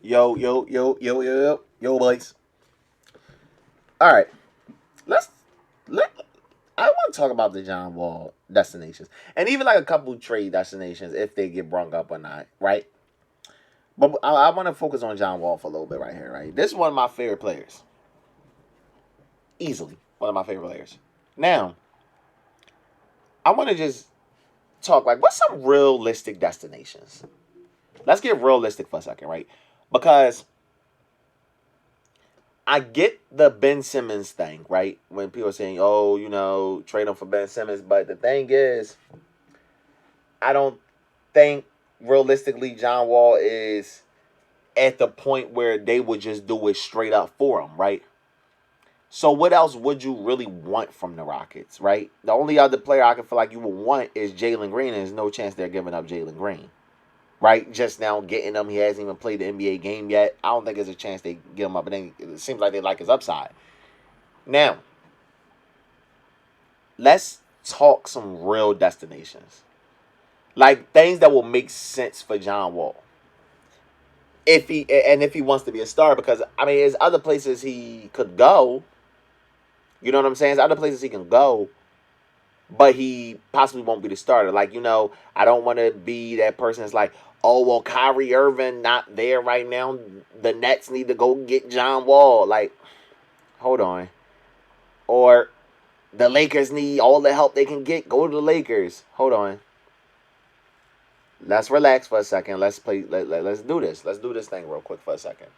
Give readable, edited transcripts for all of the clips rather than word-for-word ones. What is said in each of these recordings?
Yo, yo, yo, yo, yo, yo, yo, boys. All right, let's let. I want to talk about the John Wall destinations, and even like a couple trade destinations if they get brung up or not, right? But I want to focus on John Wall for a little bit right here, right? This is one of my favorite players, easily one of my favorite players. Now, I want to just talk like what's some realistic destinations. Let's get realistic for a second, right? Because I get the Ben Simmons thing, right? When people are saying, "Oh, trade him for Ben Simmons," but the thing is, I don't think realistically John Wall is at the point where they would just do it straight up for him, right? So what else would you really want from the Rockets, right? The only other player I can feel like you would want is Jalen Green, and there's no chance they're giving up Jalen Green, right? Just now getting him, he hasn't even played the NBA game yet. I don't think there's a chance they get him up, and then it seems like they like his upside. Now, let's talk some real destinations. Like things that will make sense for John Wall. If he wants to be a star, because I mean there's other places he could go. You know what I'm saying? There's other places he can go, but he possibly won't be the starter. Like, I don't want to be that person that's like, oh well, Kyrie Irving not there right now. The Nets need to go get John Wall. Like, hold on. Or the Lakers need all the help they can get. Go to the Lakers. Hold on. Let's relax for a second. Let's play. Let's do this. Let's do this thing real quick for a second.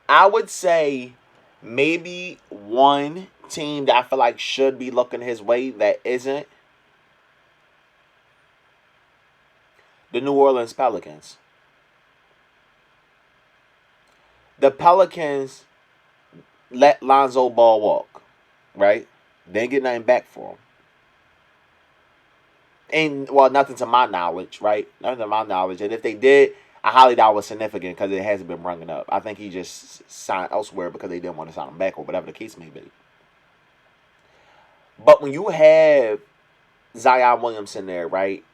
I would say maybe one team that I feel like should be looking his way that isn't the New Orleans Pelicans. The Pelicans let Lonzo Ball walk, right? They didn't get nothing back for him. And well, nothing to my knowledge, right? Nothing to my knowledge. And if they did, I highly doubt it was significant because it hasn't been bringing up. I think he just signed elsewhere because they didn't want to sign him back or whatever the case may be. But when you have Zion Williamson there, right,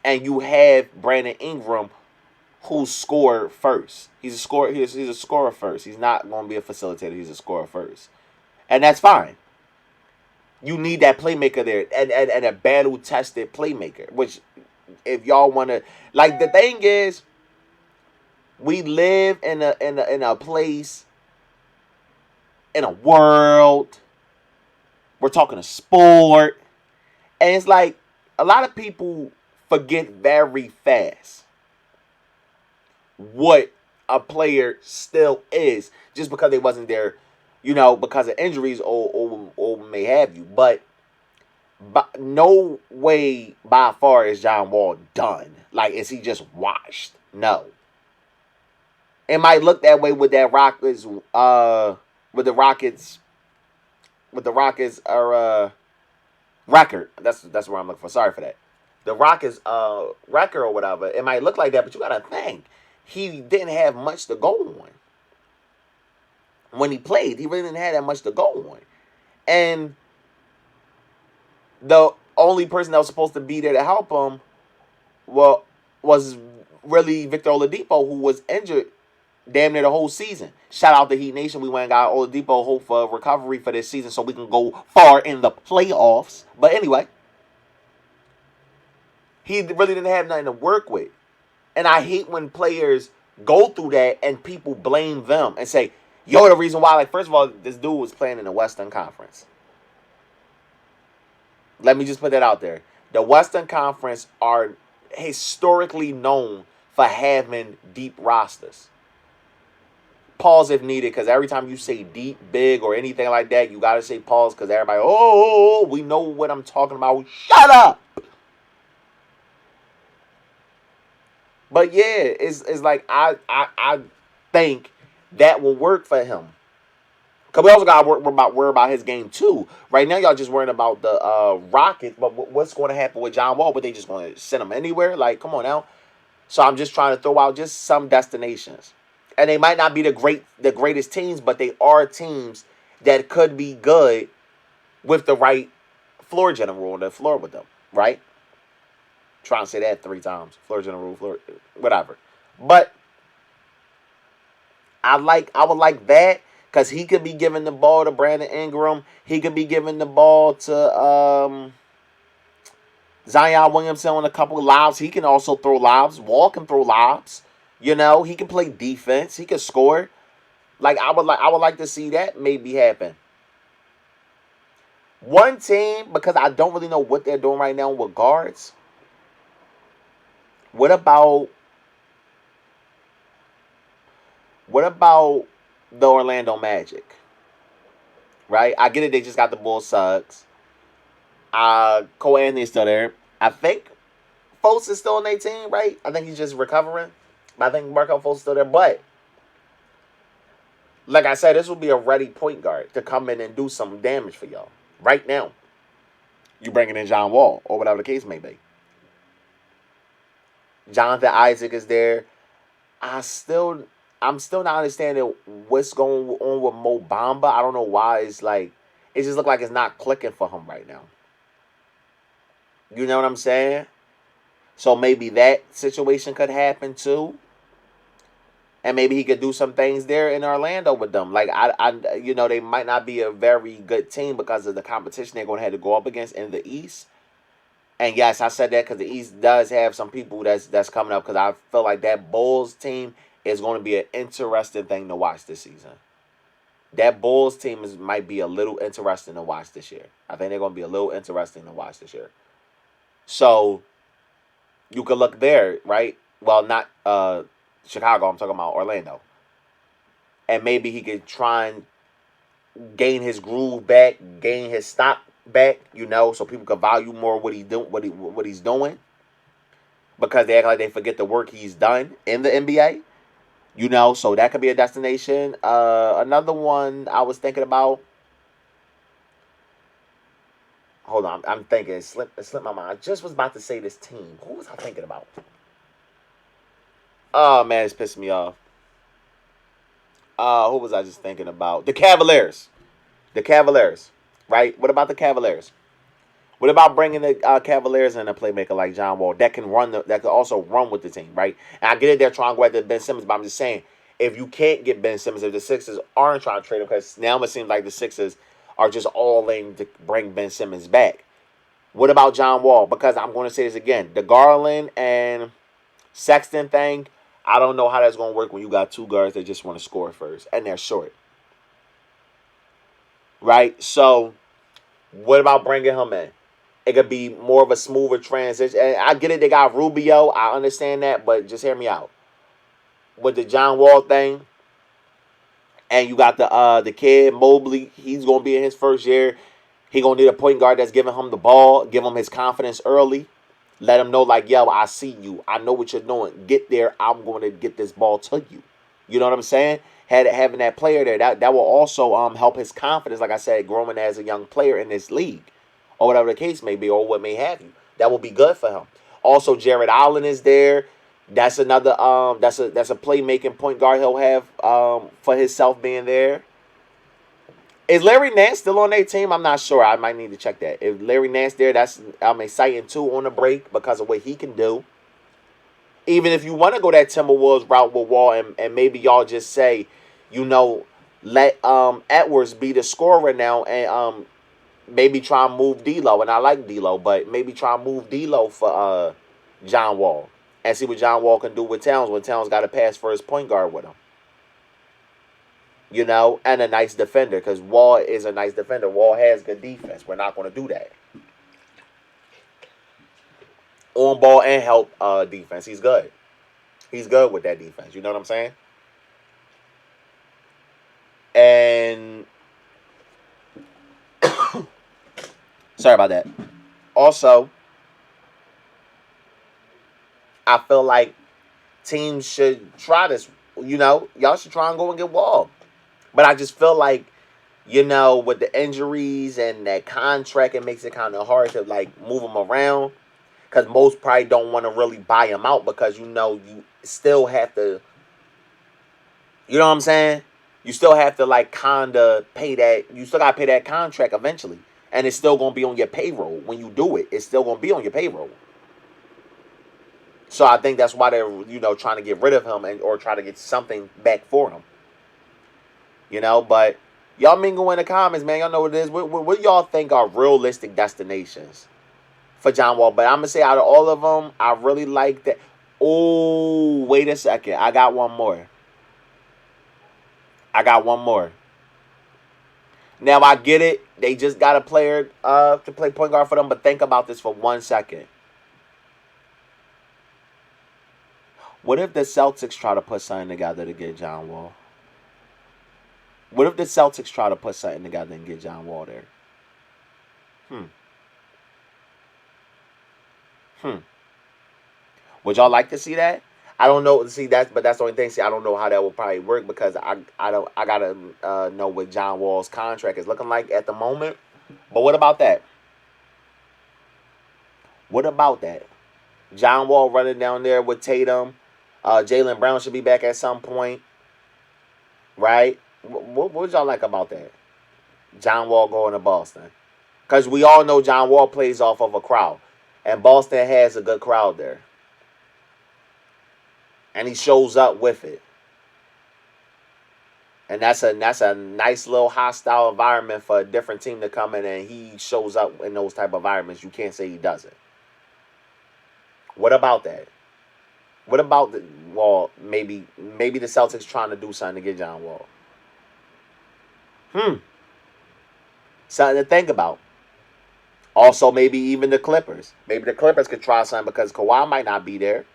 and you have Brandon Ingram, who scored first. He's a scorer. He's a scorer first. He's not going to be a facilitator. He's a scorer first, and that's fine. You need that playmaker there, and a battle tested playmaker. Which, if y'all want to, like, the thing is, we live in a place, in a world. We're talking a sport, and it's like a lot of people forget very fast what a player still is just because they wasn't there, because of injuries or may have you. But no way by far is John Wall done. Like, is he just washed? No. It might look that way with that Rockets, with the Rockets, record. That's where I'm looking for. Sorry for that. The Rockets record or whatever. It might look like that, but you gotta think he didn't have much to go on when he played. He really didn't have that much to go on, and the only person that was supposed to be there to help him, well, was really Victor Oladipo, who was injured damn near the whole season. Shout out to Heat Nation. We went and got Oladipo. Hope for recovery for this season so we can go far in the playoffs. But anyway, he really didn't have nothing to work with. And I hate when players go through that and people blame them and say, yo, the reason why, like, first of all, this dude was playing in the Western Conference. Let me just put that out there. The Western Conference are historically known for having deep rosters. Pause if needed, because every time you say deep, big, or anything like that, you got to say pause because everybody, we know what I'm talking about. Shut up! But yeah, it's like I think that will work for him. Cause we also got to worry about his game too. Right now, y'all just worrying about the Rockets, but what's going to happen with John Wall? But they just going to send him anywhere? Like, come on now. So I'm just trying to throw out just some destinations, and they might not be the greatest teams, but they are teams that could be good with the right floor general on the floor with them, right? Trying to say that 3 times. Floor general, floor, whatever. But I would like that because he could be giving the ball to Brandon Ingram. He could be giving the ball to Zion Williamson on a couple of lobs. He can also throw lobs. Wall can throw lobs. You know, he can play defense. He can score. Like I would like to see that maybe happen. One team, because I don't really know what they're doing right now with guards. What about what about the Orlando Magic? Right? I get it, they just got the Bull Suggs. Cole Anthony's still there. I think Fultz is still on their team, right? I think he's just recovering. I think Markel Fultz is still there. But like I said, this will be a ready point guard to come in and do some damage for y'all. Right now. You bringing in John Wall or whatever the case may be. Jonathan Isaac is there. I'm still not understanding what's going on with Mo Bamba. I don't know why it just look like it's not clicking for him right now. You know what I'm saying? So maybe that situation could happen too. And maybe he could do some things there in Orlando with them. Like they might not be a very good team because of the competition they're going to have to go up against in the East. And yes, I said that because the East does have some people that's coming up. Because I feel like that Bulls team is going to be an interesting thing to watch this season. That Bulls team might be a little interesting to watch this year. I think they're going to be a little interesting to watch this year. So you could look there, right? Well, not Chicago. I'm talking about Orlando. And maybe he could try and gain his groove back, gain his stock back, so people can value more what he's doing. Because they act like they forget the work he's done in the NBA. So that could be a destination. Another one I was thinking about. Hold on, I'm thinking. It slipped my mind. I just was about to say this team. Who was I thinking about? Oh, man, it's pissing me off. Who was I just thinking about? The Cavaliers. The Cavaliers, right? What about the Cavaliers? What about bringing the Cavaliers in a playmaker like John Wall that can also run with the team, right? And I get it, they're trying to go after Ben Simmons, but I'm just saying, if you can't get Ben Simmons, if the Sixers aren't trying to trade him, because now it seems like the Sixers are just all in to bring Ben Simmons back. What about John Wall? Because I'm going to say this again, the Garland and Sexton thing, I don't know how that's going to work when you got two guards that just want to score first, and they're short. Right? So, what about bringing him in? It could be more of a smoother transition. And I get it, they got Rubio. I understand that, but just hear me out. With the John Wall thing, and you got the kid, Mobley, he's going to be in his first year. He going to need a point guard that's giving him the ball, give him his confidence early. Let him know, like, yo, I see you. I know what you're doing. Get there. I'm going to get this ball to you. You know what I'm saying? Having that player there, that will also help his confidence, like I said, growing as a young player in this league. Or whatever the case may be, or what may have you. That will be good for him. Also, Jared Allen is there. That's another that's a playmaking point guard he'll have for himself being there. Is Larry Nance still on their team? I'm not sure. I might need to check that. If Larry Nance there, that's exciting too on the break because of what he can do. Even if you want to go that Timberwolves route with Wall and maybe y'all just say, let Edwards be the scorer now and maybe try and move D'Lo, and I like D'Lo, but maybe try and move D'Lo for John Wall and see what John Wall can do with Towns when Towns got to pass for his point guard with him. And a nice defender because Wall is a nice defender. Wall has good defense. We're not going to do that. On ball and help defense. He's good. He's good with that defense. You know what I'm saying? And sorry about that. Also, I feel like teams should try this. Y'all should try and go and get Wall. But I just feel like, with the injuries and that contract, it makes it kind of hard to, move him around. Because most probably don't want to really buy him out because, you still have to, you know what I'm saying? You still have to, kind of pay that. You still got to pay that contract eventually. And it's still going to be on your payroll. When you do it, it's still going to be on your payroll. So I think that's why they're, trying to get rid of him or try to get something back for him. You know, but y'all mingle in the comments, man. Y'all know what it is. What y'all think are realistic destinations for John Wall? But I'm gonna say out of all of them, I really like that. Oh, wait a second. I got one more. I got one more. Now I get it. They just got a player to play point guard for them, but think about this for 1 second. What if the Celtics try to put something together to get John Wall? What if the Celtics try to put something together and get John Wall there? Hmm. Hmm. Would y'all like to see that? I don't know. See that, but that's the only thing. See, I don't know how that will probably work because I don't I gotta know what John Wall's contract is looking like at the moment. But what about that? What about that? John Wall running down there with Tatum. Jaylen Brown should be back at some point, right? What would y'all like about that? John Wall going to Boston. Because we all know John Wall plays off of a crowd. And Boston has a good crowd there. And he shows up with it. And that's a nice little hostile environment for a different team to come in, and he shows up in those type of environments. You can't say he doesn't. What about that? What about the Wall? Maybe the Celtics trying to do something to get John Wall. Something to think about. Also, maybe even the Clippers. Maybe the Clippers could try something because Kawhi might not be there.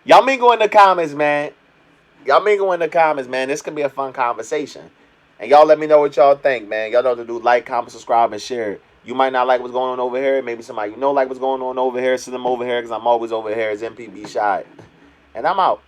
Y'all mingle in the comments, man. Y'all mingle in the comments, man. This could be a fun conversation. And y'all let me know what y'all think, man. Y'all know to do like, comment, subscribe, and share. You might not like what's going on over here. Maybe somebody you know like what's going on over here. Send them over here because I'm always over here. It's MPB Shy. And I'm out.